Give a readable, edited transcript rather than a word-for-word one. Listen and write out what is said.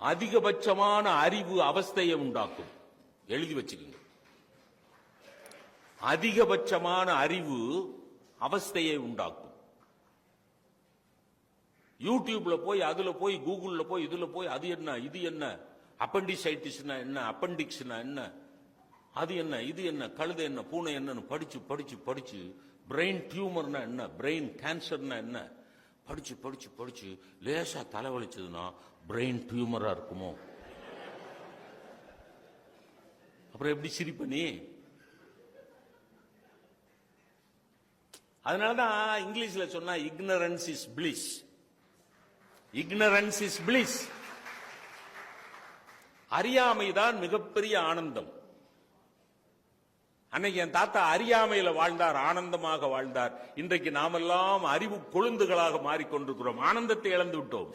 அதிகபட்சமான அறிவு அவஸ்தையை உண்டாக்கும். எழுதி வச்சுக்கோங்க. அதிகபட்சமான அறிவு அவஸ்தையை உண்டாக்கும். யூடியூப்ல போய், அதுல போய், கூகுள்ல போய், இதுல போய், அது என்ன, இது என்ன, அப்பெண்டிசைட்டிஸ்னா என்ன, அப்பெண்டிக்ஸ்னா என்ன, அது என்ன, இது என்ன, கழுதை என்ன, பூனை என்னன்னு படிச்சு படிச்சு படிச்சு, பிரெயின் டியூமர்னா என்ன, பிரெயின் கேன்சர்னா என்ன படிச்சு படிச்சு படிச்சு லேசா தலைவலிச்சதுன்னா பிரெயின் டியூமரா இருக்குமோ? அப்புறம் எப்படி சிரிப்ப நீ? அதனாலதான் இங்கிலீஷ்ல சொன்னா ignorance is bliss. ignorance is bliss. அறியாமைதான் மிகப்பெரிய ஆனந்தம். அன்னைக்கு என் தாத்தா அறியாமையில வாழ்ந்தார், ஆனந்தமாக வாழ்ந்தார். இன்றைக்கு நாமெல்லாம் அறிவு கொழுந்துகளாக மாறிக்கொண்டிருக்கிறோம், ஆனந்தத்தை இழந்து விட்டோம்.